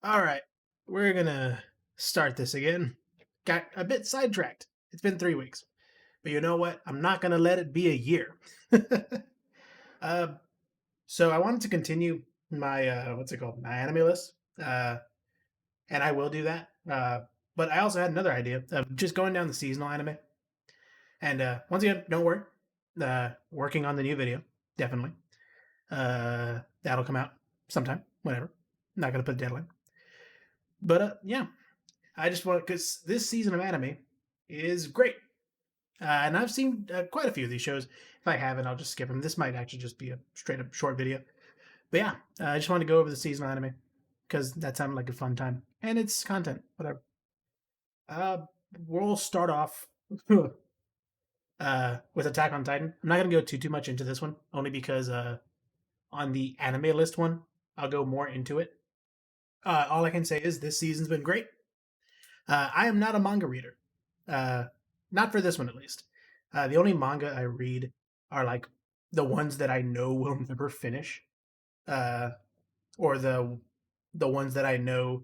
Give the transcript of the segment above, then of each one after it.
All right, we're gonna start this again. Got a bit sidetracked. It's been 3 weeks, but you know what? I'm not gonna let it be a year. uh, so I wanted to continue my what's it called? My anime list, and I will do that. But I also had another idea of just going down the seasonal anime. And once again, don't worry. Working on the new video, definitely. That'll come out sometime, whenever. Not gonna put a deadline. But yeah, I just want because this season of anime is great, and I've seen quite a few of these shows. If I haven't, I'll just skip them. This might actually just be a straight up short video. But yeah, I just want to go over the seasonal anime because that sounded like a fun time, and it's content, whatever. Uh, we'll start off with Attack on Titan. I'm not gonna go too much into this one, only because on the anime list one, I'll go more into it. All I can say is this season's been great. I am not a manga reader. Uh, not for this one, at least. The only manga I read are like the ones that I know will never finish, uh, or the ones that I know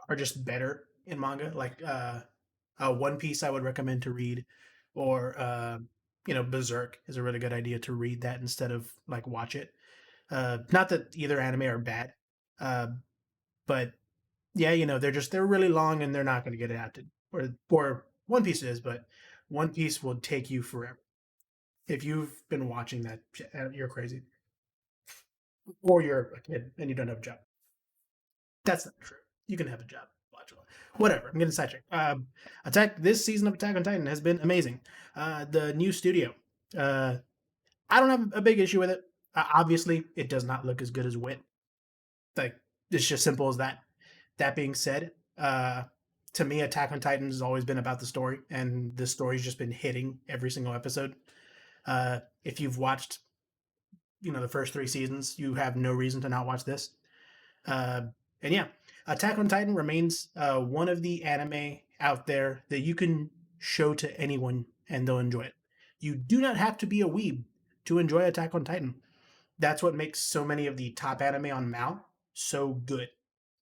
are just better in manga. Like One Piece, I would recommend to read, or Berserk is a really good idea to read that instead of like watch it. Not that either anime are bad, uh, but yeah, they're really long and they're not going to get adapted. Or One Piece is, but One Piece will take you forever. If you've been watching that, you're crazy, or you're a kid and you don't have a job. That's not true. You can have a job. Watch whatever. I'm getting sidetracked. This season of Attack on Titan has been amazing. The new studio. Uh, I don't have a big issue with it. Obviously, it does not look as good as Wit. Like it's just simple as that. That being said, to me, Attack on Titan has always been about the story, and the story's just been hitting every single episode. If you've watched, the first 3 seasons, you have no reason to not watch this. Uh, and yeah, Attack on Titan remains one of the anime out there that you can show to anyone and they'll enjoy it. You do not have to be a weeb to enjoy Attack on Titan. That's what makes so many of the top anime on Mal so good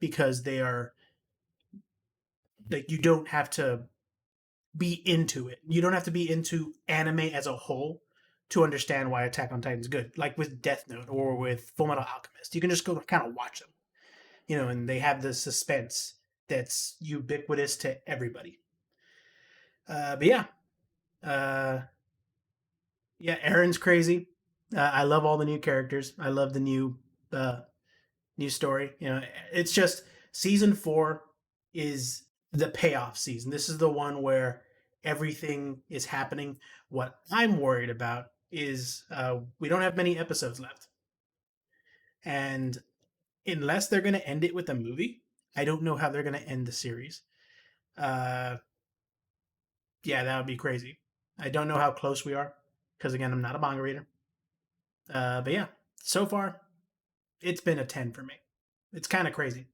because they are like you don't have to be into it. You don't have to be into anime as a whole to understand why Attack on Titan is good. Like with Death Note or with Full Metal Alchemist, you can just go kind of watch them, and they have the suspense that's ubiquitous to everybody. But yeah, uh, yeah, Aaron's crazy. I love all the new characters. I love the new story. It's just season 4 is the payoff season. This is the one where everything is happening. What I'm worried about is we don't have many episodes left, and unless they're going to end it with a movie, I don't know how they're going to end the series. Uh, yeah, that would be crazy. I don't know how close we are because again, I'm not a manga reader. But yeah, so far it's been a 10 for me. It's kind of crazy.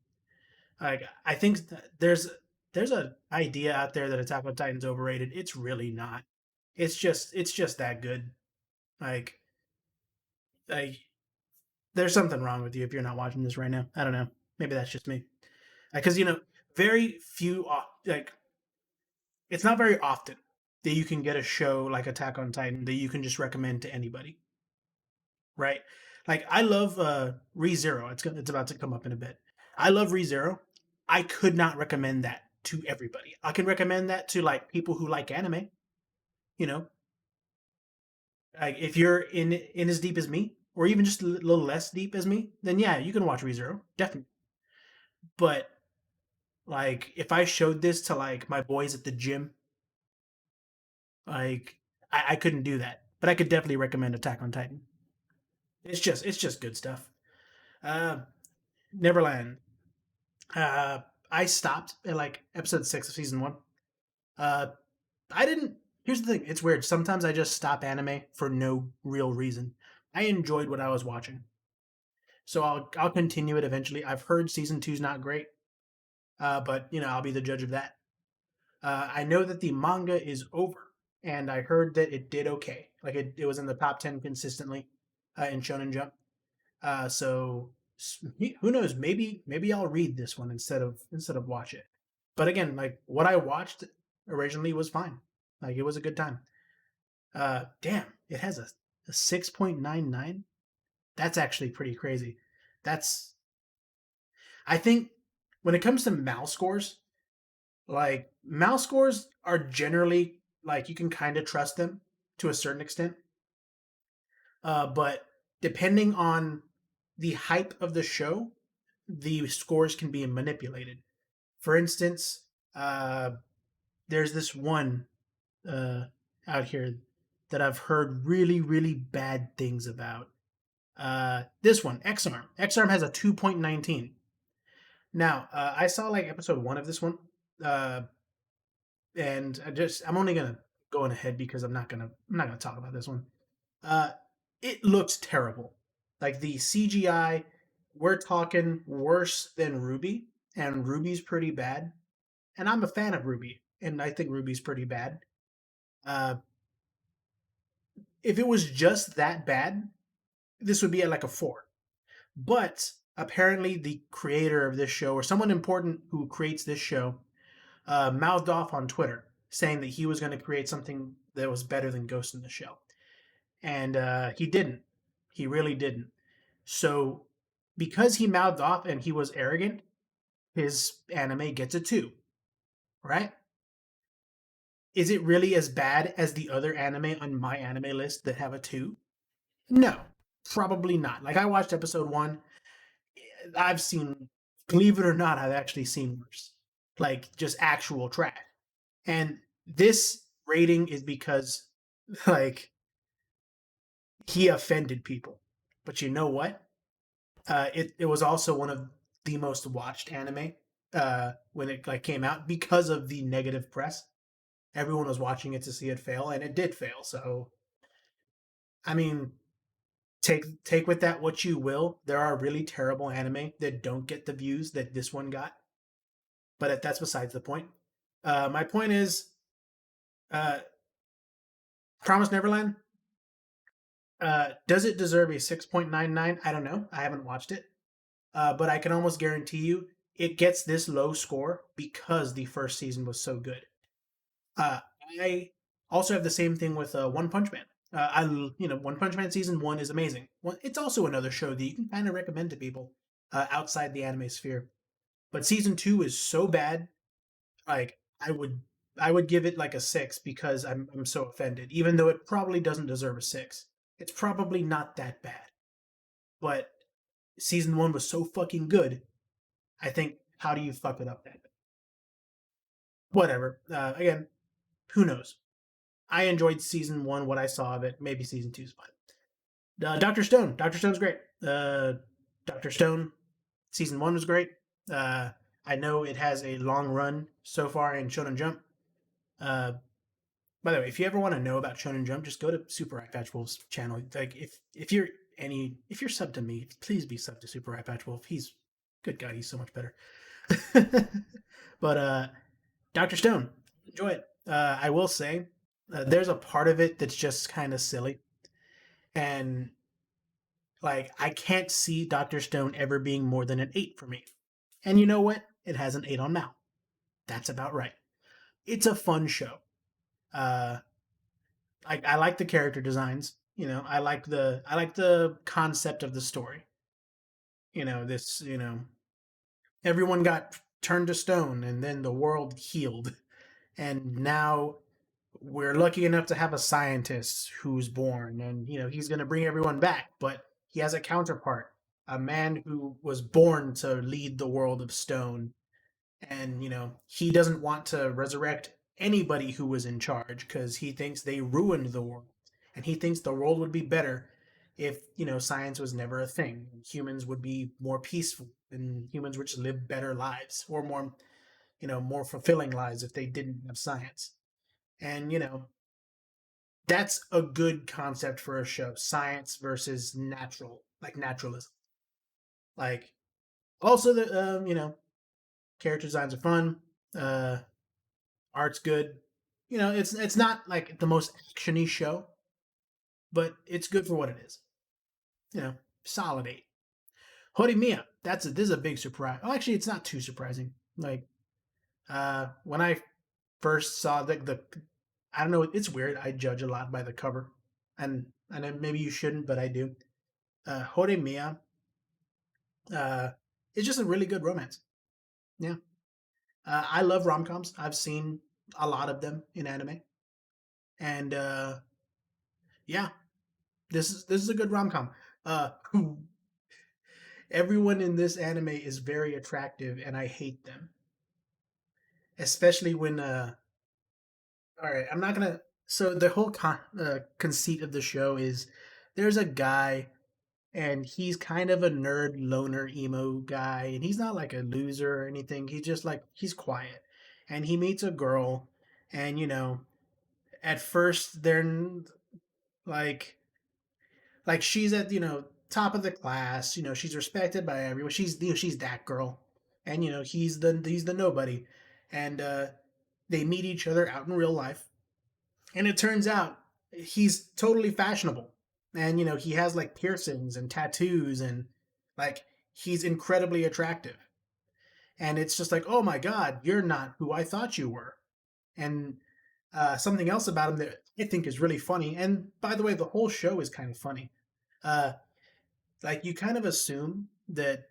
Like I think there's a idea out there that Attack on Titan's overrated. It's really not. It's just that good. Like like there's something wrong with you if you're not watching this right now. I don't know. Maybe that's just me. Because very few like it's not very often that you can get a show like Attack on Titan that you can just recommend to anybody, right? Like I love ReZero. It's about to come up in a bit. I love ReZero. I could not recommend that to everybody. I can recommend that to like people who like anime. You know, like if you're in as deep as me, or even just a little less deep as me, then yeah, you can watch ReZero definitely. But like if I showed this to like my boys at the gym, like I couldn't do that. But I could definitely recommend Attack on Titan. It's just good stuff. Uh, Neverland. Uh, I stopped at like episode 6 of season 1. Uh, I didn't. Here's the thing. It's weird. Sometimes I just stop anime for no real reason. I enjoyed what I was watching, so I'll continue it eventually. I've heard season 2's not great, but I'll be the judge of that. I know that the manga is over, and I heard that it did okay. Like it was in the top 10 consistently in Shonen Jump. So who knows? Maybe I'll read this one instead of watch it. But again, like what I watched originally was fine. Like it was a good time. Damn, it has a 6.99. That's actually pretty crazy. That's I think when it comes to mouse scores, like mouse scores are generally like you can kind of trust them to a certain extent. But depending on the hype of the show, the scores can be manipulated. For instance, uh, there's this one uh, out here that I've heard really, really bad things about. This one, X-Arm. X-Arm has a 2.19. Now, I saw like episode one of this one, uh, and I'm only gonna go on ahead because I'm not gonna talk about this one. Uh, it looks terrible. Like the CGI, we're talking worse than Ruby, and Ruby's pretty bad. And I'm a fan of Ruby, and I think Ruby's pretty bad. Uh, if it was just that bad, this would be at like a 4. But apparently, the creator of this show, or someone important who creates this show, mouthed off on Twitter saying that he was going to create something that was better than Ghost in the Shell. And he didn't. He really didn't. So, because he mouthed off and he was arrogant, his anime gets a 2, right? Is it really as bad as the other anime on my anime list that have a 2? No, probably not. Like, I watched episode 1. I've seen, believe it or not, I've actually seen worse. Like, just actual trash. And this rating is because, like, he offended people. But you know what? It was also one of the most watched anime when it like came out because of the negative press. Everyone was watching it to see it fail, and it did fail. So, I mean, take with that what you will. There are really terrible anime that don't get the views that this one got, but that's besides the point. My point is, uh, Promise Neverland. Does it deserve a 6.99? I don't know. I haven't watched it, but I can almost guarantee you it gets this low score because the first season was so good. Uh, I also have the same thing with One Punch Man. One Punch Man season 1 is amazing. It's also another show that you can kind of recommend to people outside the anime sphere. But season 2 is so bad, like I would give it like a 6 because I'm so offended. Even though it probably doesn't deserve a 6, it's probably not that bad. But season 1 was so fucking good. I think how do you fuck it up that? Whatever. Again, who knows? I enjoyed season 1, what I saw of it. Maybe season 2 is fine. Doctor Stone. Doctor Stone's great. Doctor Stone season 1 was great. Uh, I know it has a long run so far in Shonen Jump. Uh, by the way, if you ever want to know about Shonen Jump, just go to Super Eye Patch Wolf's channel. Like if you're sub to me, please be sub to Super Eye Patch Wolf. He's good guy. He's so much better. But Doctor Stone, enjoy it. I will say, there's a part of it that's just kind of silly, and like I can't see Doctor Stone ever being more than an 8 for me. And you know what? It has an 8 on Mal. That's about right. It's a fun show. Uh, I like the character designs. I like the concept of the story. Everyone got turned to stone, and then the world healed, and now we're lucky enough to have a scientist who's born, and he's going to bring everyone back, but he has a counterpart, a man who was born to lead the world of stone, and he doesn't want to resurrect anybody who was in charge because he thinks they ruined the world, and he thinks the world would be better if science was never a thing. Humans would be more peaceful, and humans would just live better lives, or more fulfilling lives if they didn't have science. And that's a good concept for a show. Science versus natural, like naturalism. Like also the character designs are fun. Uh, art's good. It's not like the most actiony show, but it's good for what it is. Solid 8. Horimiya. This is a big surprise. Oh, actually, it's not too surprising. Like when I first saw the I don't know. It's weird. I judge a lot by the cover, and maybe you shouldn't, but I do. Horimiya uh, is just a really good romance. Yeah, I love rom coms. I've seen a lot of them in anime, and yeah, this is a good rom com. Uh, everyone in this anime is very attractive, and I hate them, especially when all right, I'm not gonna. So the whole conceit of the show is there's a guy and he's kind of a nerd loner emo guy, and he's not like a loser or anything. He's just like he's quiet, and he meets a girl, and at first they're like she's at top of the class. She's respected by everyone. She's that girl, and he's the nobody, and they meet each other out in real life, and it turns out he's totally fashionable, and he has like piercings and tattoos, and like he's incredibly attractive, and it's just like, oh my god, you're not who I thought you were. And something else about him that I think is really funny, and by the way, the whole show is kind of funny. uh, like you kind of assume that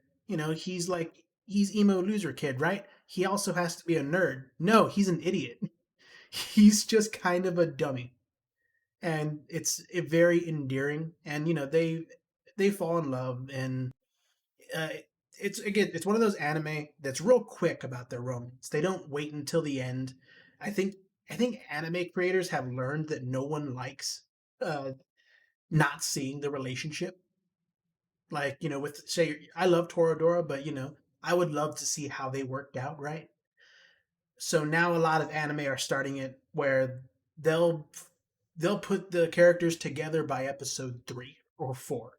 he's emo loser kid, right? He also has to be a nerd. No, he's an idiot. He's just kind of a dummy, and it's very endearing. And they fall in love, and uh, it's one of those anime that's real quick about their romance. They don't wait until the end. I think I think anime creators have learned that no one likes uh, not seeing the relationship. Like with say I love Toradora, but I would love to see how they worked out, right? So now a lot of anime are starting it where they'll they'll put the characters together by episode 3 or 4.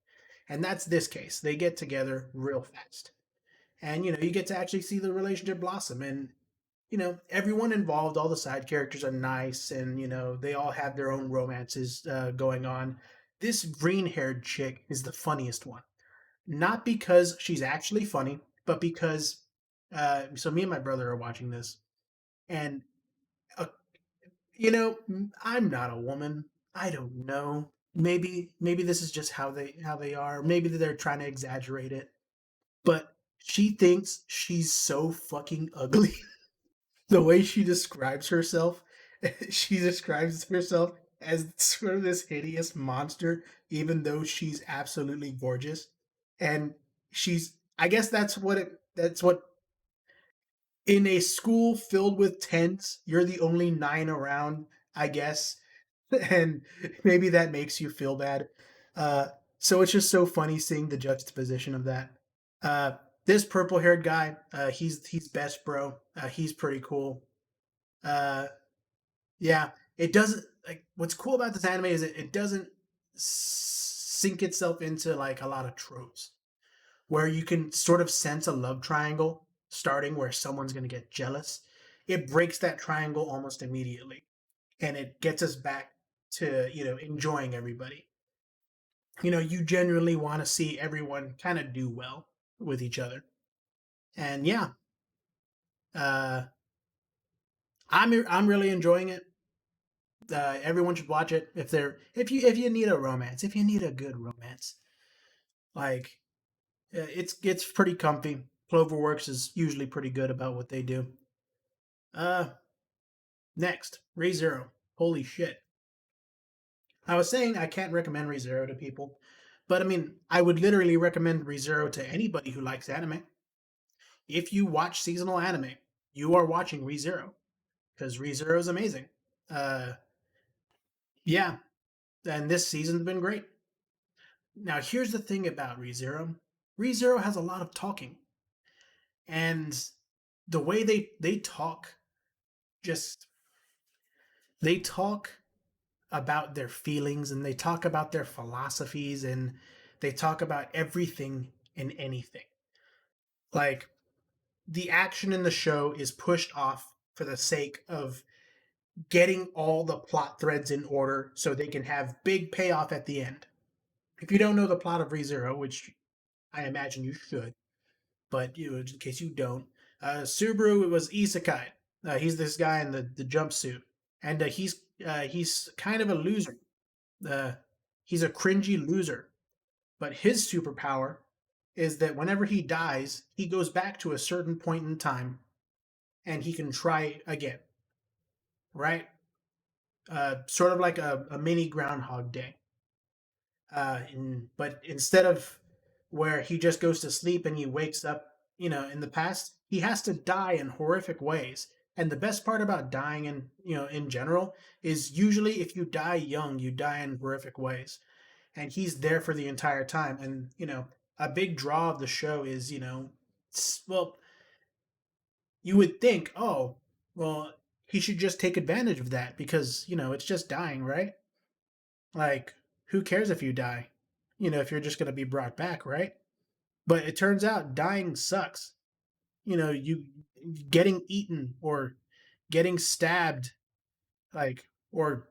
And that's this case. They get together real fast. And you get to actually see the relationship blossom, and everyone involved, all the side characters are nice, and they all have their own romances going on. This green-haired chick is the funniest one. Not because she's actually funny, but because so me and my brother are watching this, and uh, I'm not a woman. I don't know. Maybe this is just how they are. Maybe they're trying to exaggerate it. But she thinks she's so fucking ugly. The way she describes herself, she describes herself as sort of this hideous monster, even though she's absolutely gorgeous. And I guess that's what in a school filled with tens, you're the only nine around, I guess. And maybe that makes you feel bad. Uh, so it's just so funny seeing the juxtaposition of that. Uh, this purple haired guy, he's best bro. He's pretty cool. Uh, yeah, it doesn't like what's cool about this anime is it doesn't sink itself into like a lot of tropes where you can sort of sense a love triangle starting where someone's going to get jealous. It breaks that triangle almost immediately, and it gets us back to enjoying everybody. You genuinely want to see everyone kind of do well with each other. And yeah, uh, I'm really enjoying it. Everyone should watch it if you need a romance, if you need a good romance. Like it's pretty comfy. Cloverworks is usually pretty good about what they do. Uh, next, ReZero. Holy shit! I was saying I can't recommend ReZero to people, but I mean I would literally recommend ReZero to anybody who likes anime. If you watch seasonal anime, you are watching ReZero because ReZero is amazing. Uh, yeah, and this season's been great. Now, here's the thing about ReZero. ReZero has a lot of talking, and the way they talk, just they talk about their feelings, and they talk about their philosophies, and they talk about everything and anything. Like the action in the show is pushed off for the sake of getting all the plot threads in order so they can have big payoff at the end. If you don't know the plot of ReZero, which I imagine you should, but in case you don't, Subaru was isekai. He's this guy in the jumpsuit, and he's kind of a loser. Uh, he's a cringy loser, but his superpower is that whenever he dies, he goes back to a certain point in time and he can try again, right? Sort of like a mini Groundhog Day. But instead of where he just goes to sleep and he wakes up, in the past, he has to die in horrific ways. And the best part about dying in general is usually if you die young, you die in horrific ways. And he's there for the entire time. And, a big draw of the show is, well, you would think, oh, well, he should just take advantage of that because, it's just dying, right? Like, who cares if you die? If you're just going to be brought back, right? But it turns out dying sucks. You getting eaten or getting stabbed, like, or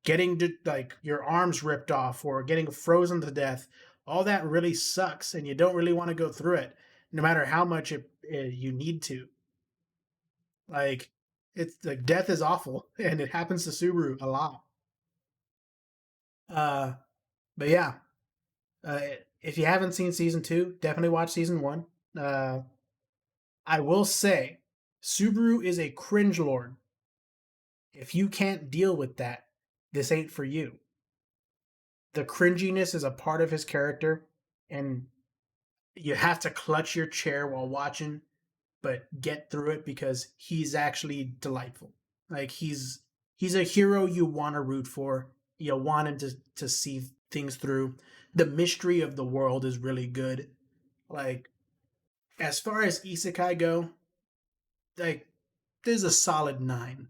getting like your arms ripped off or getting frozen to death, all that really sucks and you don't really want to go through it no matter how much you need to. Like, it's like death is awful and it happens to Subaru a lot. Uh, but yeah, uh, if you haven't seen season two, definitely watch season one. Uh, I will say, Subaru is a cringe lord. If you can't deal with that, this ain't for you. The cringiness is a part of his character, and you have to clutch your chair while watching, but get through it because he's actually delightful. Like he's a hero you want to root for. You want him to see things through. The mystery of the world is really good. Like as far as isekai go, like this is a solid 9.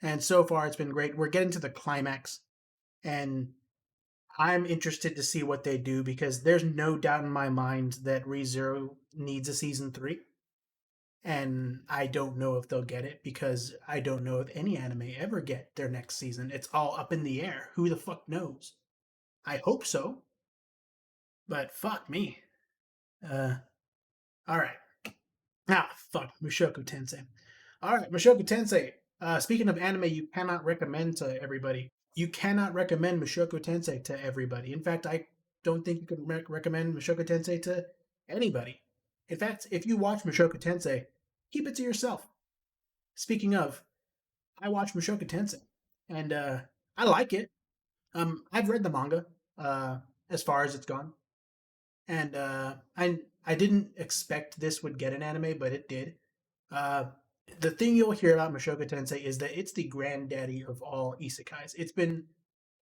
And so far it's been great. We're getting to the climax and I'm interested to see what they do because there's no doubt in my mind that ReZero needs a season 3. And I don't know if they'll get it because I don't know if any anime ever get their next season. It's all up in the air. Who the fuck knows? I hope so, but fuck me. Uh, all right. Fuck Mushoku Tensei. All right, Mashoku Tensei. Speaking of anime, you cannot recommend to everybody. You cannot recommend Mushoku Tensei to everybody. In fact, I don't think you can recommend Mushoku Tensei to anybody. In fact, if you watch Mushoku Tensei, keep it to yourself. Speaking of, I watch Mushoku Tensei, and I like it. I've read the manga as far as it's gone, and I didn't expect this would get an anime, but it did. Uh, the thing you'll hear about Mushoku Tensei is that it's the granddaddy of all isekais. It's been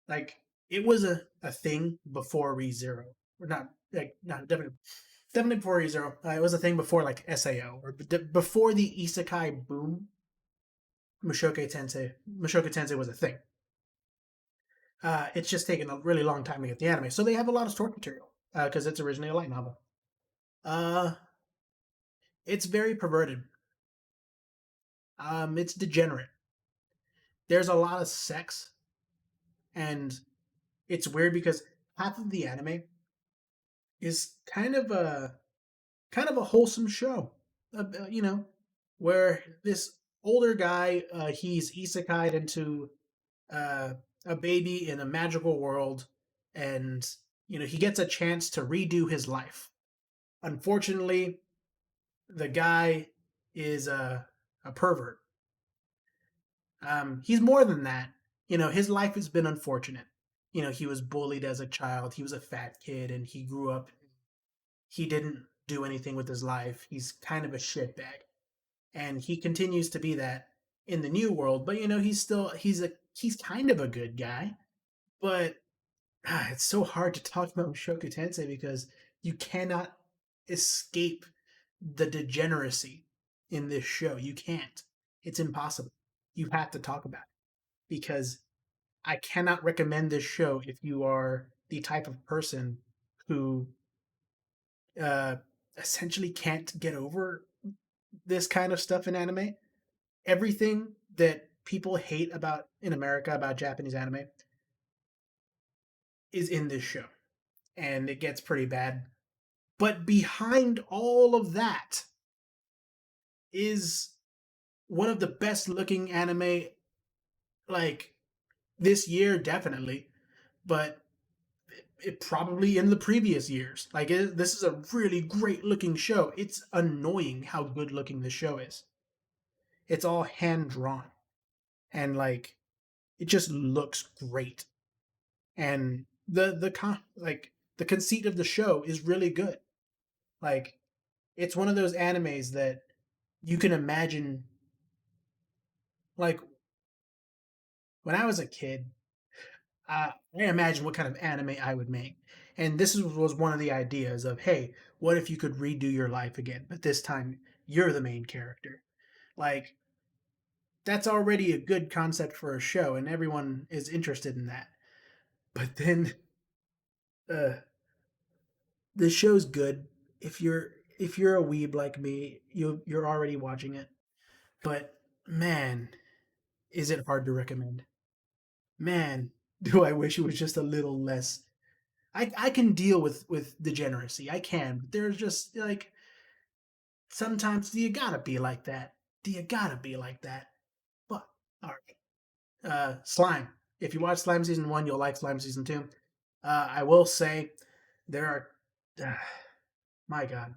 like it was a thing before ReZero, or not like not definitely before ReZero. It was a thing before like Sao or before the isekai boom. Mushoku Tensei was a thing. It's just taken a really long time to get the anime, so they have a lot of source material because it's originally a light novel. Uh, it's very perverted. It's degenerate. There's a lot of sex, and it's weird because half of the anime is kind of a wholesome show. Where this older guy he's isekai'd into uh, a baby in a magical world, and he gets a chance to redo his life. Unfortunately, the guy is a pervert. He's more than that. His life has been unfortunate. He was bullied as a child. He was a fat kid, and he grew up. He didn't do anything with his life. He's kind of a shitbag, and he continues to be that in the new world. But he's kind of a good guy. But it's so hard to talk about Mushoku Tensei because you cannot escape the degeneracy in this show. You can't. It's impossible. You have to talk about it because I cannot recommend this show if you are the type of person who uh, essentially can't get over this kind of stuff in anime. Everything that people hate about in America about Japanese anime is in this show, and it gets pretty bad. But behind all of that is one of the best looking anime, like, this year, definitely, but it probably in the previous years. Like, this is a really great looking show. It's annoying how good looking the show is. It's all hand drawn, and like, it just looks great. And like, the conceit of the show is really good. Like, it's one of those animes that you can imagine. Like, when I was a kid, I imagine what kind of anime I would make. And was one of the ideas of, hey, what if you could redo your life again, but this time you're the main character? Like, that's already a good concept for a show, and everyone is interested in that. But then, uh, the show's good. If you're a weeb like me, you're already watching it. But man, is it hard to recommend? Man, do I wish it was just a little less. I can deal with degeneracy. I can. But there's just like, sometimes, do you gotta be like that? Do you gotta be like that? But all right. Slime. If you watch Slime season one, you'll like Slime season two. I will say there are. Uh, my God.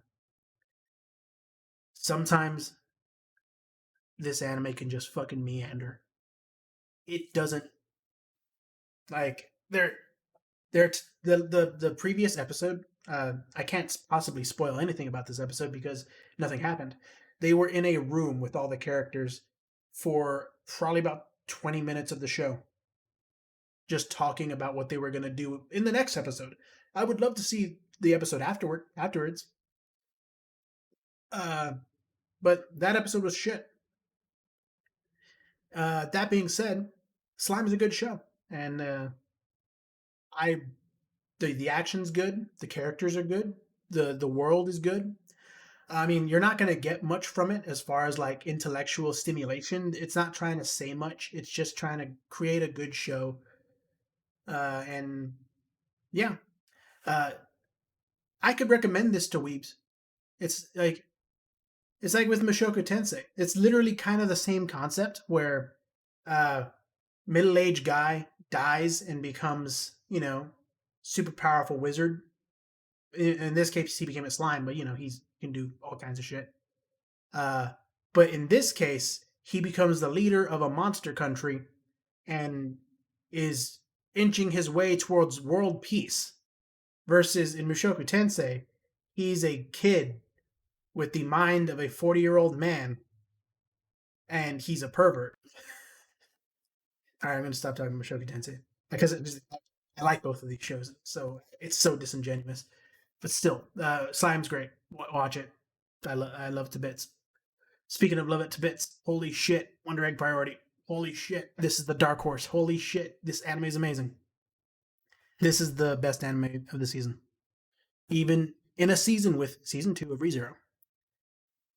Sometimes this anime can just fucking meander. It doesn't, like, the previous episode. I can't possibly spoil anything about this episode because nothing happened. They were in a room with all the characters for probably about 20 minutes of the show, just talking about what they were going to do in the next episode. I would love to see the episode afterwards. Uh, but that episode was shit. That being said, Slime is a good show, and I the action's good, the characters are good, the world is good. I mean, you're not going to get much from it as far as like intellectual stimulation. It's not trying to say much. It's just trying to create a good show. And yeah, uh, I could recommend this to weebs. It's like it's like with Mashoku Tensei. It's literally kind of the same concept where uh, middle-aged guy dies and becomes, super powerful wizard. In this case, he became a slime, but he can do all kinds of shit. Uh, but in this case, he becomes the leader of a monster country and is inching his way towards world peace. Versus in Mushoku Tensei, he's a kid with the mind of a 40-year-old man, and he's a pervert. All right, I'm going to stop talking about Mushoku Tensei because I like both of these shows, so it's so disingenuous. But still, Slime's great. Watch it. I love to bits. Speaking of love it to bits, holy shit, Wonder Egg Priority. Holy shit, this is the dark horse. Holy shit, this anime is amazing. This is the best anime of the season. Even in a season with season 2 of ReZero,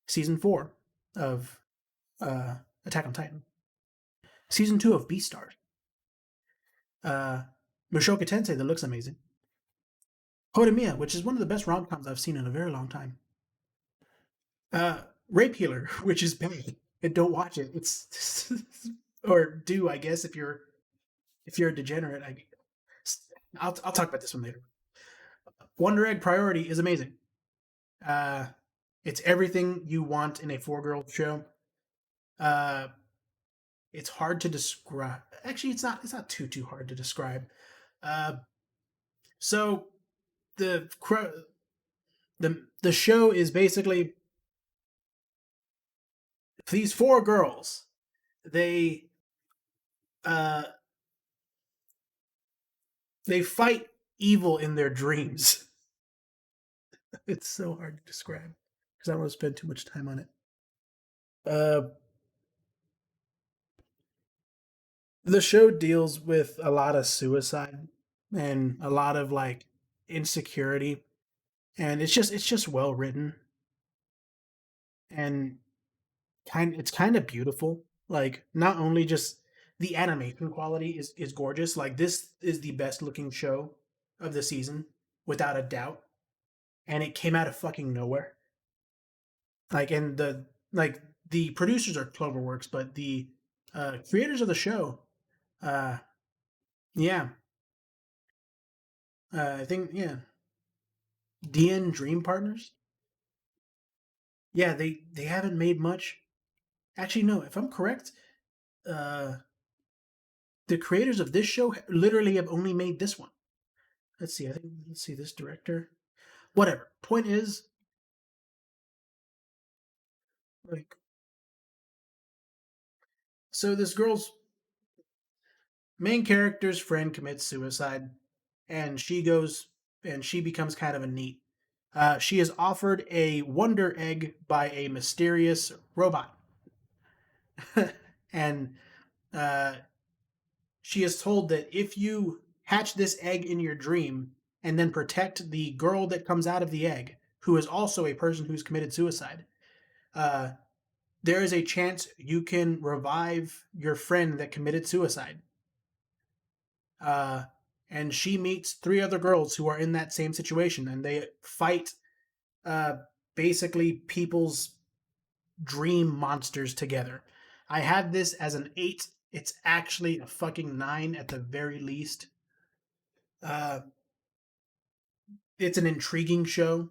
season 4 of Attack on Titan, season 2 of BStars, uh, Mushoku Tensei that looks amazing, Horimiya, which is one of the best rom-coms I've seen in a very long time, Rape Healer, which is bad, and don't watch it. It's or do, I guess, if you're a degenerate. I'll talk about this one later. Wonder Egg Priority is amazing. Uh, it's everything you want in a four-girl show. Uh, it's hard to describe. Actually, it's not. It's not too hard to describe. Uh, so the the show is basically these four girls. They uh, they fight evil in their dreams. It's so hard to describe because I don't want to spend too much time on it. Uh, the show deals with a lot of suicide and a lot of like insecurity, and it's just well written, and it's kind of beautiful. Like, not only just the animation quality is gorgeous. Like, this is the best looking show of the season without a doubt. and it came out of fucking nowhere. Like, and like the producers are Cloverworks, but the creators of the show, uh, yeah, I think yeah, DN Dream Partners. Yeah, they haven't made much. Actually, no, if I'm correct, uh, the creators of this show literally have only made this one. Let's see. I think let's see this director. Whatever. Point is, like, so this girl's main character's friend commits suicide, and she goes and she becomes kind of a neat. She is offered a wonder egg by a mysterious robot, and uh, she is told that if you hatch this egg in your dream and then protect the girl that comes out of the egg, who is also a person who's committed suicide, uh, there is a chance you can revive your friend that committed suicide. Uh, and she meets three other girls who are in that same situation, and they fight uh, basically people's dream monsters together. I had this as an 8. It's actually a fucking 9 at the very least. Uh, it's an intriguing show.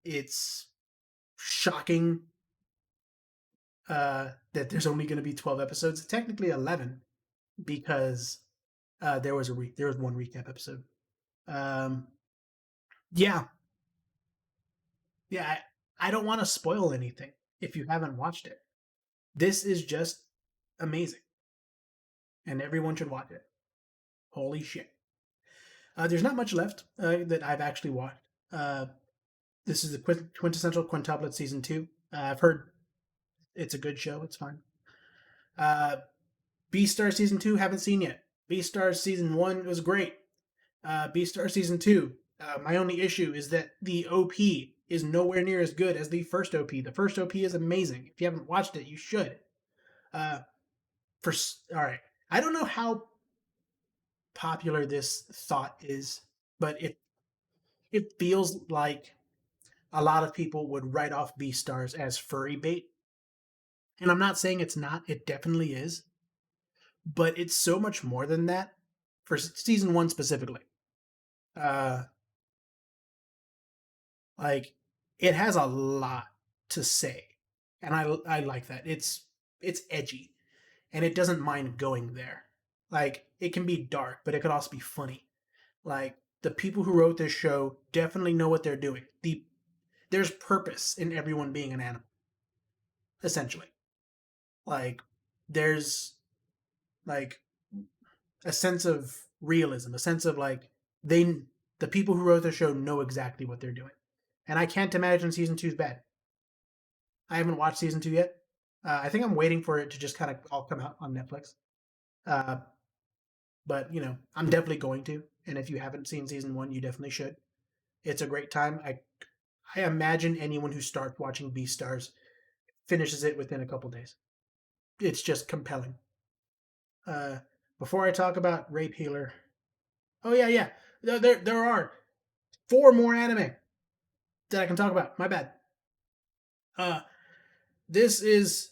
It's shocking that there's only going to be 12 episodes. Technically 11 because there was one recap episode. Um, yeah, yeah. I don't want to spoil anything if you haven't watched it. This is just amazing, and everyone should watch it. Holy shit! There's not much left that I've actually watched. Uh, this is the quintessential quintuplet season 2. I've heard it's a good show. It's fine. Uh, BStars season 2 haven't seen yet. BStars season 1 was great. BStars season 2. My only issue is that the OP is nowhere near as good as the first OP. The first OP is amazing. If you haven't watched it, you should. Uh, for all right, I don't know how popular this thought is, but it feels like a lot of people would write off BStars as furry bait. And I'm not saying it's not, it definitely is, but it's so much more than that for season 1 specifically. Uh like it has a lot to say. And I like that. It's edgy and it doesn't mind going there. Like it can be dark, but it could also be funny. Like the people who wrote this show definitely know what they're doing. There's purpose in everyone being an animal, essentially. Like there's like a sense of realism, a sense of like they the people who wrote the show know exactly what they're doing. And I can't imagine season 2's bad. I haven't watched season 2 yet. I think I'm waiting for it to just kind of all come out on Netflix. Uh, but I'm definitely going to. And if you haven't seen season 1, you definitely should. It's a great time. I imagine anyone who starts watching BStars finishes it within a couple days. It's just compelling. Uh, Before I talk about Rape Healer, oh yeah. There are 4 more anime that I can talk about. My bad. Uh, this is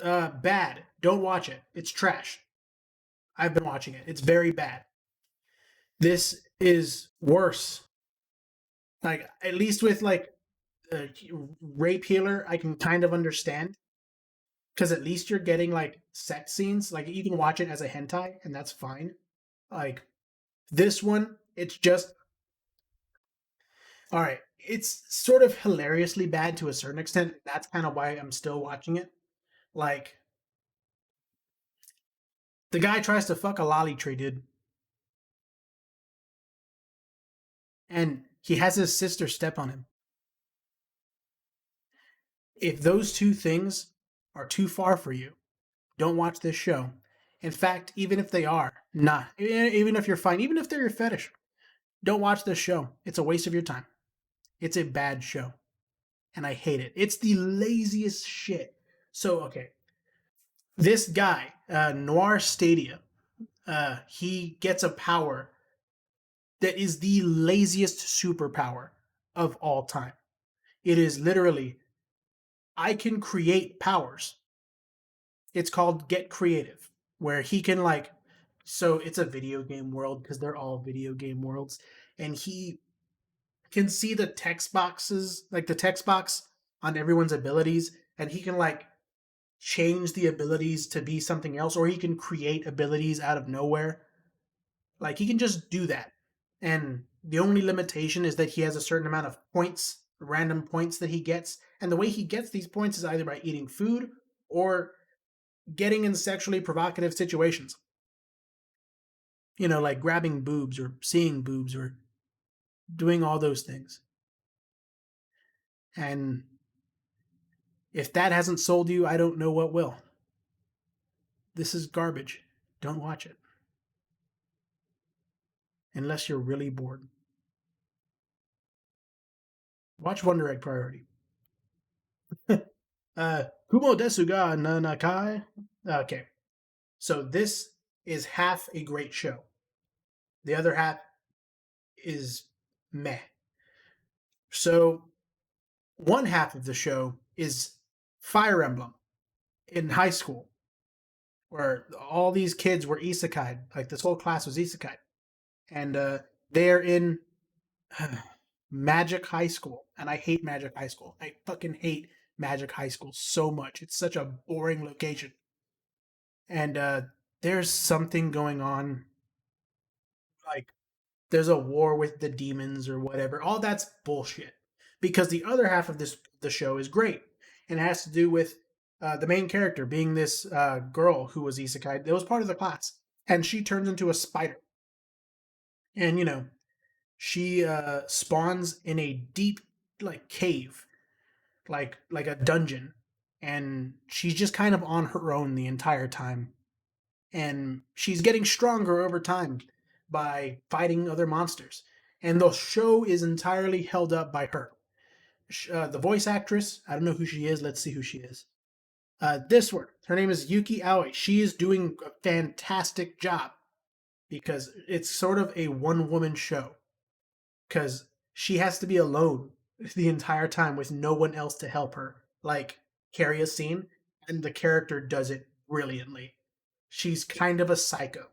bad. Don't watch it. It's trash. I've been watching it. It's very bad. This is worse. Like at least with like Rape Healer, I can kind of understand because at least you're getting like sex scenes. Like you can watch it as a hentai, and that's fine. Like this one, it's just all right. It's sort of hilariously bad to a certain extent. That's kind of why I'm still watching it. Like the guy tries to fuck a lolly tree, dude, and he has his sister step on him. If those two things are too far for you, don't watch this show. In fact, even if they are, not even if you're fine, even if they're your fetish, don't watch this show. It's a waste of your time. It's a bad show, and I hate it. It's the laziest shit. So okay, this guy, Noir Stadia, he gets a power that is the laziest superpower of all time. It is literally, I can create powers. It's called Get Creative, where he can like, so it's a video game world because they're all video game worlds, and he can see the text boxes, like the text box on everyone's abilities, and he can like change the abilities to be something else, or he can create abilities out of nowhere. Like he can just do that. And the only limitation is that he has a certain amount of points, random points that he gets. And the way he gets these points is either by eating food or getting in sexually provocative situations. You know, like grabbing boobs or seeing boobs or doing all those things. And if that hasn't sold you, I don't know what will. This is garbage. Don't watch it. Unless you're really bored. Watch Wonder Egg Priority. Kumo desu ga nanakai. Okay. So this is half a great show. The other half is meh. So one half of the show is Fire Emblem in high school, where all these kids were isekai. Like this whole class was isekai, and they're in Magic High School, and I hate Magic High School. I fucking hate Magic High School so much. It's such a boring location, and there's something going on. Like there's a war with the demons or whatever. All that's bullshit. Because the other half of the show is great, and it has to do with the main character being this girl who was isekai. That was part of the class, and she turns into a spider. And you know, she spawns in a deep like cave, like a dungeon, and she's just kind of on her own the entire time. And she's getting stronger over time by fighting other monsters. And the show is entirely held up by her. The voice actress, I don't know who she is. Let's see who she is. This one, her name is Yuki Aoi. She is doing a fantastic job because it's sort of a one woman show. Because she has to be alone the entire time with no one else to help her, like carry a scene, and the character does it brilliantly. She's kind of a psycho,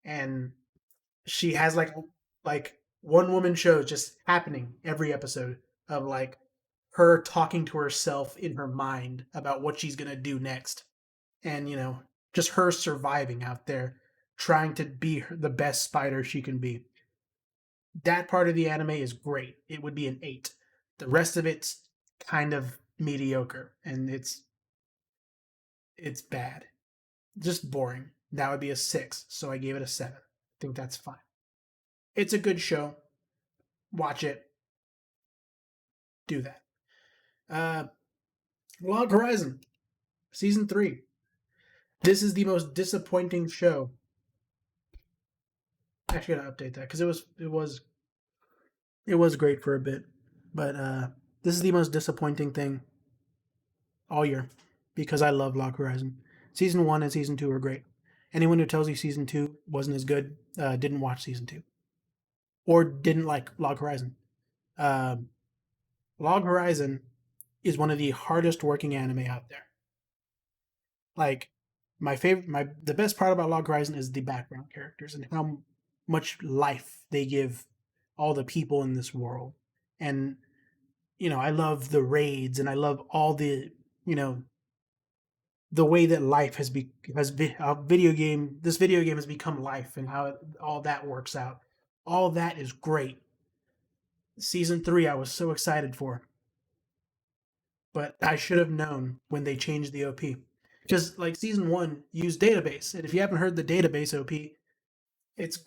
and she has like one woman shows just happening every episode of like her talking to herself in her mind about what she's gonna do next, and you know just her surviving out there trying to be the best spider she can be. That part of the anime is great. It would be an 8. The rest of it's kind of mediocre, and it's bad, just boring. That would be a 6, so I gave it a 7. I think that's fine. It's a good show. Watch it. Do that. Uh, Log Horizon, season 3. This is the most disappointing show. Actually, I gotta update that because it was great for a bit, but this is the most disappointing thing all year because I love Log Horizon. Season 1 and season 2 are great. Anyone who tells you season 2 wasn't as good didn't watch season 2 or didn't like Log Horizon. Uh, Log Horizon is one of the hardest working anime out there. Like the best part about Log Horizon is the background characters and how much life they give all the people in this world. And you know, I love the raids and I love all the, you know, the way that life has been a video game. This video game has become life and how all that works out. All that is great. Season 3 I was so excited for, but I should have known when they changed the OP. Because like season 1 used database, and if you haven't heard the database OP, it's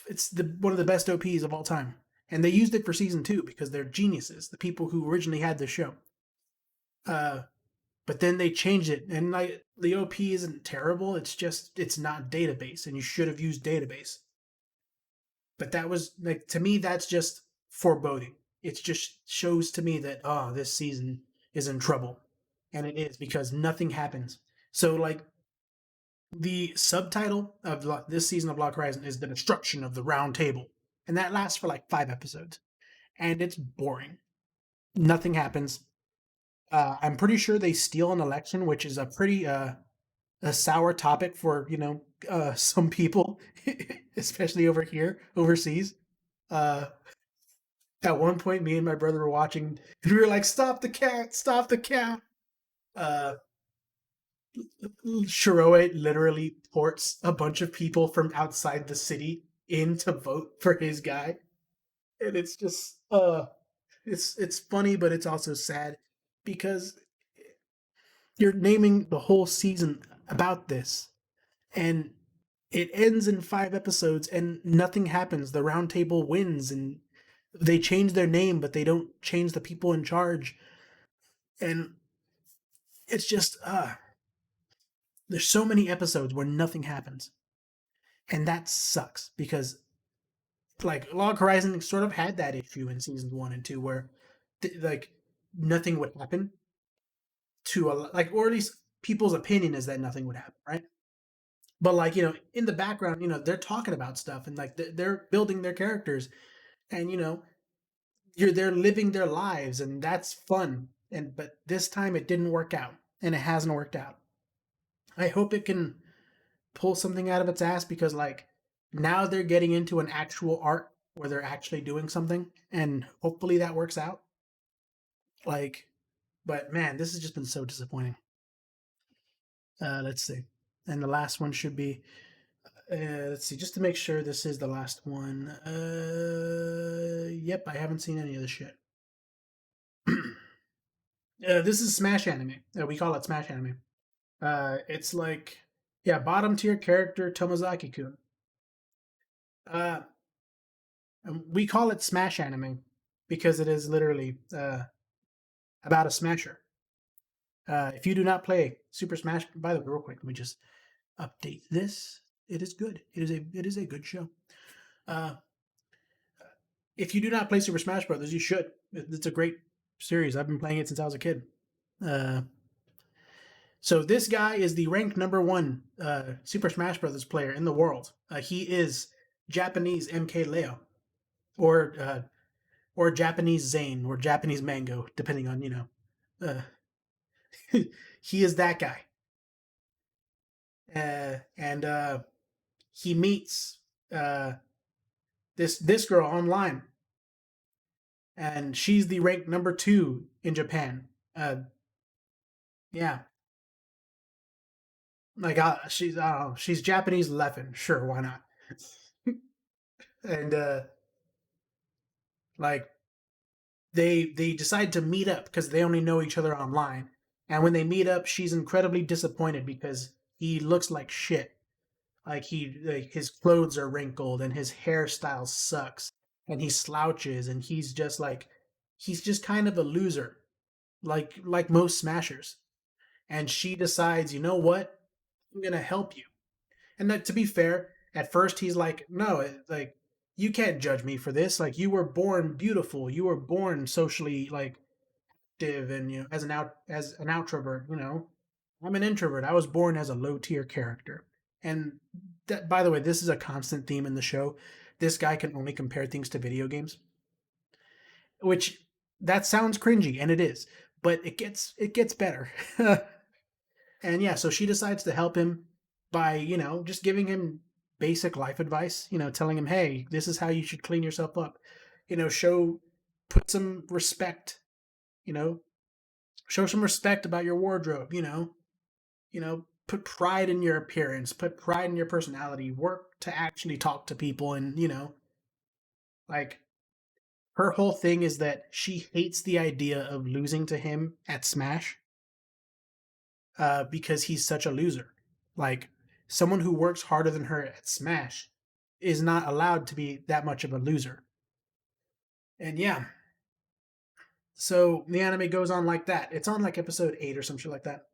it's one of the best OPs of all time. And they used it for season 2 because they're geniuses, the people who originally had the show. Uh, but then they changed it, and like the OP isn't terrible. It's just it's not database, and you should have used database. But that was like to me, that's just foreboding. It just shows to me that this season is in trouble, and it is because nothing happens. So like the subtitle of this season of Lock Horizon is the destruction of the Round Table, and that lasts for like 5 episodes. and it's boring. Nothing happens. I'm pretty sure they steal an election, which is a pretty a sour topic for some people, especially over here overseas. Uh, at one point, me and my brother were watching, and we were like, "Stop the cat! Stop the cat!" Uh, Shiroe literally ports a bunch of people from outside the city in to vote for his guy, and it's just it's funny, but it's also sad because you're naming the whole season about this, and it ends in 5 episodes, and nothing happens. The Round Table wins, and they change their name, but they don't change the people in charge, and it's just there's so many episodes where nothing happens, and that sucks because like Log Horizon sort of had that issue in seasons 1 and 2 where like nothing would happen to a like, or at least people's opinion is that nothing would happen, right? But like in the background, they're talking about stuff and like they're building their characters, and they're living their lives, and that's fun. And but this time it didn't work out, and it hasn't worked out. I hope it can pull something out of its ass because like now they're getting into an actual art where they're actually doing something, and hopefully that works out. Like, but man, this has just been so disappointing. Let's see, and the last one should be. Let's see, just to make sure this is the last one. Yep, I haven't seen any of this shit. This is Smash Anime. We call it Smash Anime. It's like, yeah, bottom tier character Tomozaki-kun. Uh, we call it Smash Anime because it is literally about a smasher. If you do not play Super Smash, by the way, real quick, let me just update this. It is good. It is a good show. Uh, if you do not play Super Smash Brothers, you should. It's a great series. I've been playing it since I was a kid. Uh, so this guy is the ranked number 1 Super Smash Brothers player in the world. He is Japanese MK Leo, or Japanese Zane, or Japanese Mango, depending on Uh, he is that guy, and he meets uh, this girl online, and she's the ranked number 2 in Japan. Yeah, like she's I don't know, she's Japanese Leffen. Sure, why not? And like they decide to meet up because they only know each other online. And when they meet up, she's incredibly disappointed because he looks like shit. Like his clothes are wrinkled and his hairstyle sucks, and he slouches, and he's just kind of a loser, like most smashers. And she decides, you know what? I'm gonna help you. And that, to be fair, at first he's like, no, like you can't judge me for this. Like you were born beautiful. You were born socially like active, and as an outrovert. I'm an introvert. I was born as a low tier character. And that, by the way, this is a constant theme in the show. This guy can only compare things to video games, which that sounds cringy, and it is, but it gets better. And yeah, so she decides to help him by, just giving him basic life advice, telling him, hey, this is how you should clean yourself up. Show, put some respect, you know, show some respect about your wardrobe, put pride in your appearance, put pride in your personality, work to actually talk to people. And, like her whole thing is that she hates the idea of losing to him at Smash, because he's such a loser. Like someone who works harder than her at Smash is not allowed to be that much of a loser. And yeah, so the anime goes on like that. It's on like episode 8 or some shit like that.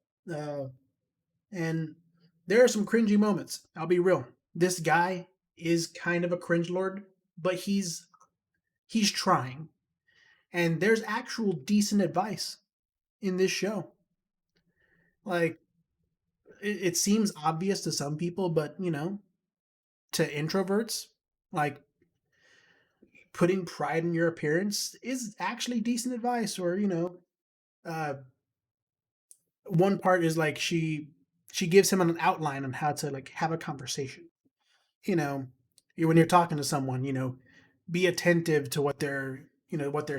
And there are some cringy moments. I'll be real. This guy is kind of a cringe lord, but he's trying. And there's actual decent advice in this show. Like it seems obvious to some people, but to introverts, like putting pride in your appearance is actually decent advice. Or, uh, one part is like she gives him an outline on how to like have a conversation. You know, when you're talking to someone, be attentive to what they're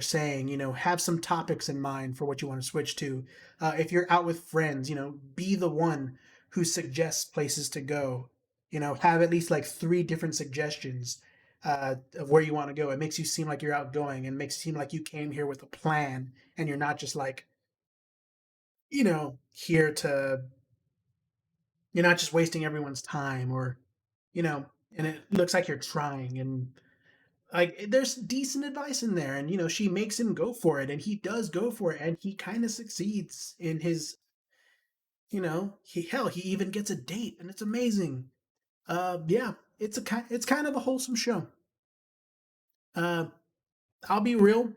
saying. Have some topics in mind for what you want to switch to. If you're out with friends, be the one who suggests places to go. Have at least like three different suggestions of where you want to go. It makes you seem like you're outgoing and makes it seem like you came here with a plan and you're not just like, here to, you're not just wasting everyone's time, or, you know, and it looks like you're trying. And like there's decent advice in there, and she makes him go for it, and he does go for it, and he kind of succeeds in his, he even gets a date, and it's amazing. Yeah, it's kind of a wholesome show. uh I'll be real.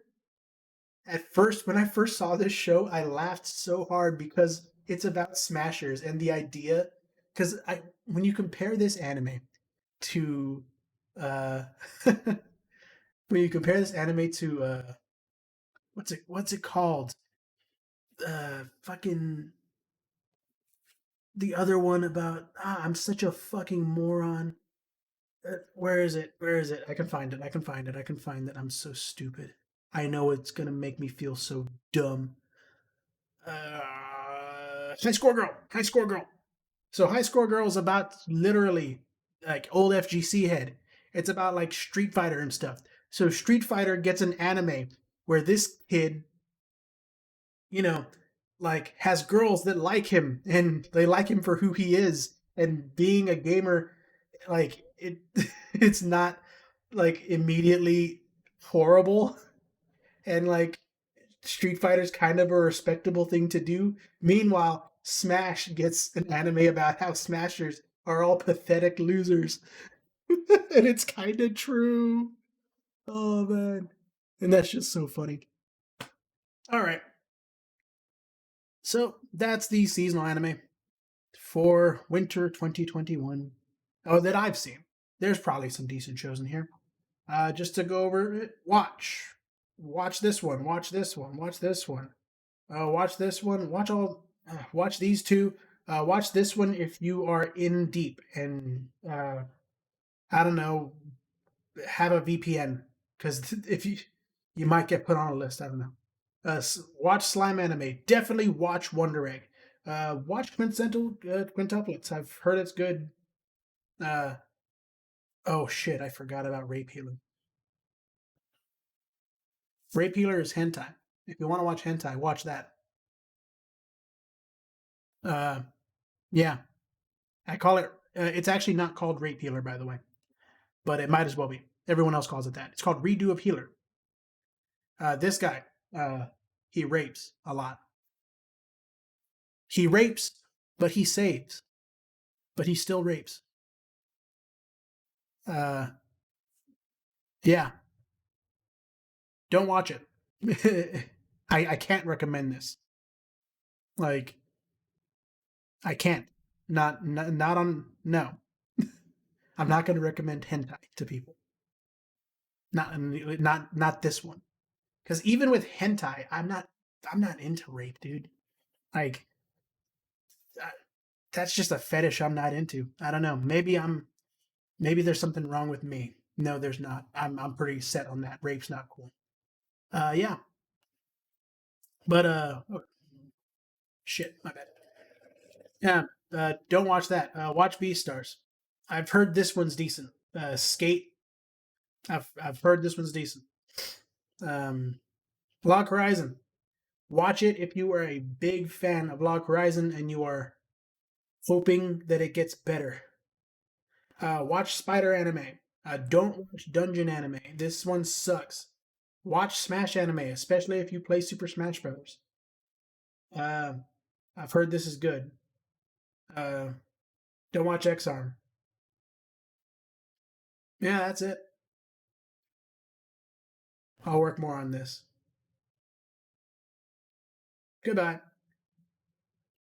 At first, when I first saw this show, I laughed so hard because it's about smashers, and the idea, because I when you compare this anime to uh when you compare this anime to what's it called, fucking the other one about, I'm such a fucking moron. Where is it? I can find it. I can find it. I'm so stupid. I know it's gonna make me feel so dumb. High Score Girl. High Score Girl. So High Score Girl is about literally like old FGC head. It's about like Street Fighter and stuff. So Street Fighter gets an anime where this kid, you know, like has girls that like him, and they like him for who he is, and being a gamer, like it it's not like immediately horrible, and like Street Fighter's kind of a respectable thing to do. Meanwhile, Smash gets an anime about how Smashers are all pathetic losers. And it's kind of true. Oh man. And that's just so funny. All right. So that's the seasonal anime for winter 2021. Oh, that I've seen. There's probably some decent shows in here. Just to go over it, watch this one, watch this one, watch this one, watch this one, watch these two, watch this one if you are in deep, and I don't know, have a VPN, because if you might get put on a list. I don't know. Watch Slime Anime. Definitely watch Wonder Egg. Watch Quintuplets. I've heard it's good. Uh, oh shit, I forgot about Rape Healer. Rape Healer is hentai. If you want to watch hentai, watch that. Uh, yeah, I call it. It's actually not called Rape Healer, by the way, but it might as well be. Everyone else calls it that. It's called Redo of Healer. This guy, uh, he rapes a lot. He rapes, but he saves. But he still rapes. Uh, yeah, don't watch it. I can't recommend this. Like, I can't. Not on. No, I'm not going to recommend hentai to people. Not this one. Because even with hentai, I'm not into rape, dude. Like, uh, that's just a fetish I'm not into. I don't know. Maybe there's something wrong with me. No, there's not. I'm pretty set on that. Rape's not cool. Yeah. But oh, shit, my bad. Yeah. Don't watch that. Watch BStars. I've heard this one's decent. Skate. I've heard this one's decent. Um, Log Horizon. Watch it if you are a big fan of Log Horizon and you are hoping that it gets better. Watch Spider Anime. Don't watch Dungeon Anime. This one sucks. Watch Smash Anime, especially if you play Super Smash Bros. Uh, I've heard this is good. Uh, don't watch X Arm. Yeah, that's it. I'll work more on this. Goodbye.